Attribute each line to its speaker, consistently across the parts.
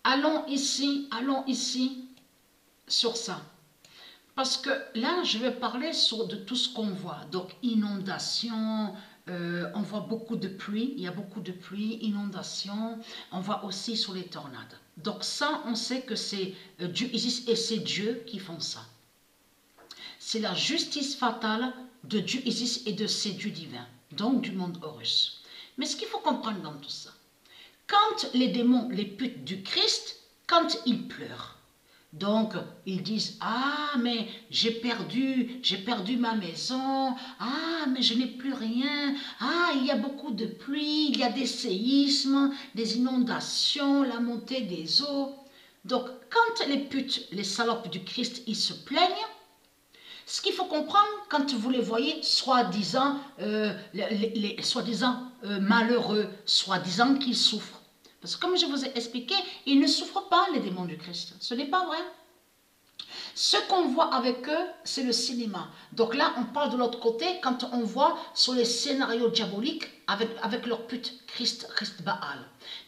Speaker 1: allons ici sur ça. Parce que là, je vais parler de tout ce qu'on voit. Donc, inondation, on voit beaucoup de pluie, il y a beaucoup de pluie, inondation, on voit aussi sur les tornades. Donc ça, on sait que c'est Dieu Isis et c'est Dieu qui font ça. C'est la justice fatale de Dieu Isis et de ses dieux divins, donc du monde Horus. Mais ce qu'il faut comprendre dans tout ça, quand les démons, les putes du Christ, quand ils pleurent, donc, ils disent, ah, mais j'ai perdu ma maison, ah, mais je n'ai plus rien, ah, il y a beaucoup de pluie, il y a des séismes, des inondations, la montée des eaux. Donc, quand les putes, les salopes du Christ, ils se plaignent, ce qu'il faut comprendre quand vous les voyez, soi-disant malheureux, soi-disant qu'ils souffrent. Parce que comme je vous ai expliqué, ils ne souffrent pas les démons du Christ. Ce n'est pas vrai. Ce qu'on voit avec eux, c'est le cinéma. Donc là, on parle de l'autre côté, quand on voit sur les scénarios diaboliques avec leur pute Christ Baal.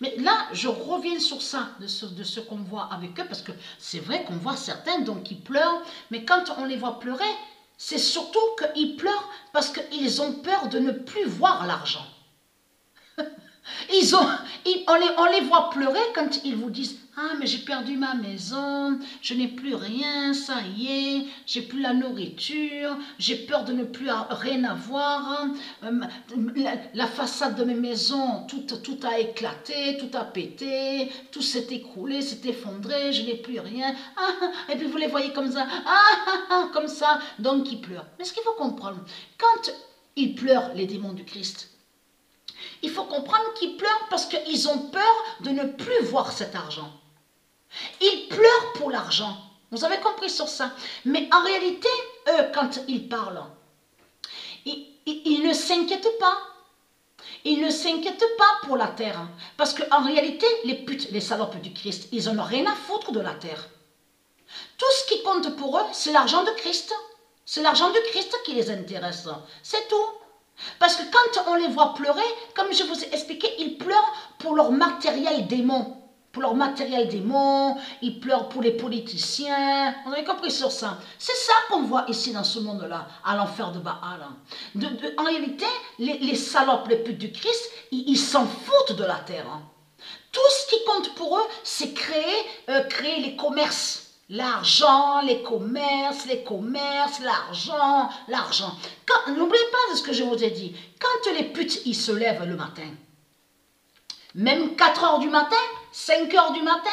Speaker 1: Mais là, je reviens sur ça, de ce qu'on voit avec eux, parce que c'est vrai qu'on voit certains donc qui pleurent, mais quand on les voit pleurer, c'est surtout qu'ils pleurent parce qu'ils ont peur de ne plus voir l'argent. On les voit pleurer quand ils vous disent « Ah, mais j'ai perdu ma maison, je n'ai plus rien, ça y est, j'ai plus la nourriture, j'ai peur de ne plus rien avoir, la façade de mes maisons, tout a éclaté, tout a pété, tout s'est écroulé, s'est effondré, je n'ai plus rien. Et puis vous les voyez comme ça, comme ça, donc ils pleurent. » Mais ce qu'il faut comprendre, quand ils pleurent, les démons du Christ, il faut comprendre qu'ils pleurent parce qu'ils ont peur de ne plus voir cet argent. Ils pleurent pour l'argent. Vous avez compris sur ça. Mais en réalité, eux, quand ils parlent, ils ne s'inquiètent pas. Ils ne s'inquiètent pas pour la terre. Parce qu'en réalité, les putes, les salopes du Christ, ils n'en ont rien à foutre de la terre. Tout ce qui compte pour eux, c'est l'argent de Christ. C'est l'argent de Christ qui les intéresse. C'est tout. Parce que quand on les voit pleurer, comme je vous ai expliqué, ils pleurent pour leur matériel démon. Pour leur matériel démon, ils pleurent pour les politiciens. Vous avez compris sur ça? C'est ça qu'on voit ici dans ce monde-là, à l'enfer de Baal. En réalité, les salopes, les putes du Christ, ils s'en foutent de la terre. Tout ce qui compte pour eux, c'est créer les commerces. L'argent, les commerces, l'argent. N'oubliez pas de ce que je vous ai dit. Quand les putes, ils se lèvent le matin, même 4 heures du matin, 5 heures du matin,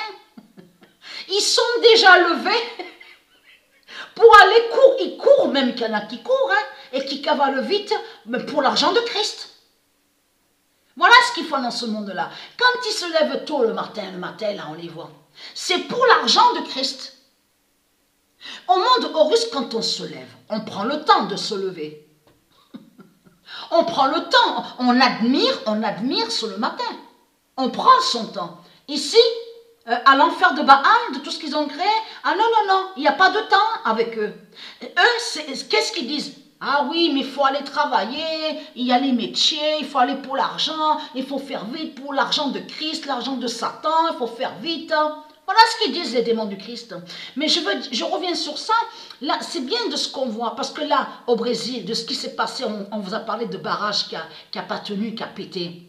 Speaker 1: ils sont déjà levés pour aller courir. Ils courent, même qu'il y en a qui courent, et qui cavalent vite, mais pour l'argent de Christ. Voilà ce qu'ils font dans ce monde-là. Quand ils se lèvent tôt le matin, là, on les voit. C'est pour l'argent de Christ. Au monde Horus, quand on se lève, on prend le temps de se lever. On prend le temps, on admire sur le matin. On prend son temps. Ici, à l'enfer de Baal, de tout ce qu'ils ont créé, ah non, il n'y a pas de temps avec eux. Eux, qu'est-ce qu'ils disent? Ah oui, mais il faut aller travailler, il y a les métiers, il faut aller pour l'argent, il faut faire vite pour l'argent de Christ, l'argent de Satan, il faut faire vite. Voilà ce qu'ils disent les démons du Christ. Mais je reviens sur ça. Là, c'est bien de ce qu'on voit. Parce que là, au Brésil, de ce qui s'est passé, on vous a parlé de barrage qui a pas tenu, qui a pété.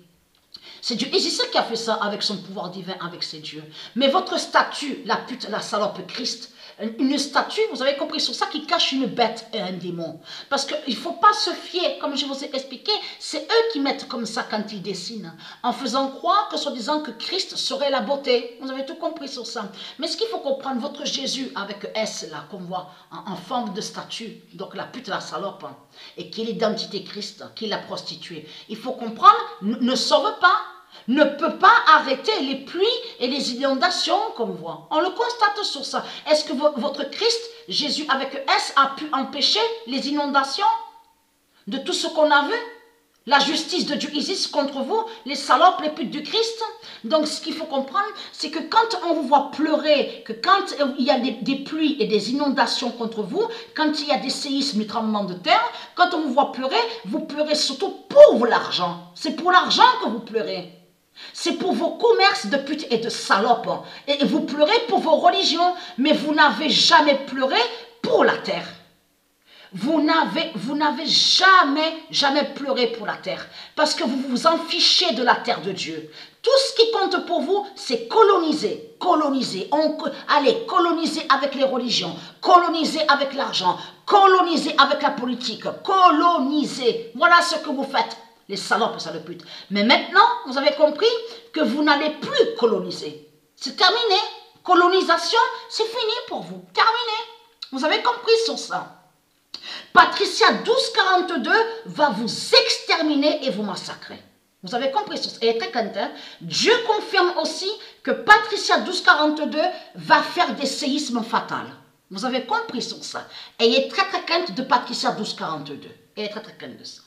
Speaker 1: C'est Dieu Isis qui a fait ça avec son pouvoir divin, avec ses dieux. Mais votre statue, la pute, la salope Christ, une statue, vous avez compris sur ça, qui cache une bête et un démon. Parce qu'il ne faut pas se fier, comme je vous ai expliqué, c'est eux qui mettent comme ça quand ils dessinent, en faisant croire que, soi-disant, que Christ serait la beauté. Vous avez tout compris sur ça. Mais ce qu'il faut comprendre, votre Jésus avec S, là, qu'on voit en forme de statue, donc la pute, la salope, et qui est l'identité Christ, qui est la prostituée, il faut comprendre, ne sauve pas. Ne peut pas arrêter les pluies et les inondations qu'on voit. On le constate sur ça. Est-ce que votre Christ, Jésus avec S, a pu empêcher les inondations de tout ce qu'on a vu? La justice de Dieu Isis contre vous, les salopes, les putes du Christ. Donc ce qu'il faut comprendre, c'est que quand on vous voit pleurer, que quand il y a des pluies et des inondations contre vous, quand il y a des séismes, des tremblements de terre, quand on vous voit pleurer, vous pleurez surtout pour l'argent. C'est pour l'argent que vous pleurez. C'est pour vos commerces de putes et de salopes. Et vous pleurez pour vos religions, mais vous n'avez jamais pleuré pour la terre. Vous n'avez jamais pleuré pour la terre. Parce que vous vous en fichez de la terre de Dieu. Tout ce qui compte pour vous, c'est coloniser. Coloniser. Allez, coloniser avec les religions. Coloniser avec l'argent. Coloniser avec la politique. Coloniser. Voilà ce que vous faites. Les salopes, ça le pute. Mais maintenant, vous avez compris que vous n'allez plus coloniser. C'est terminé. Colonisation, c'est fini pour vous. Terminé. Vous avez compris sur ça. Patricia 1242 va vous exterminer et vous massacrer. Vous avez compris sur ça. Et très content. Dieu confirme aussi que Patricia 1242 va faire des séismes fatals. Vous avez compris sur ça. Ayez très crainte de Patricia 1242. Ayez très crainte de ça.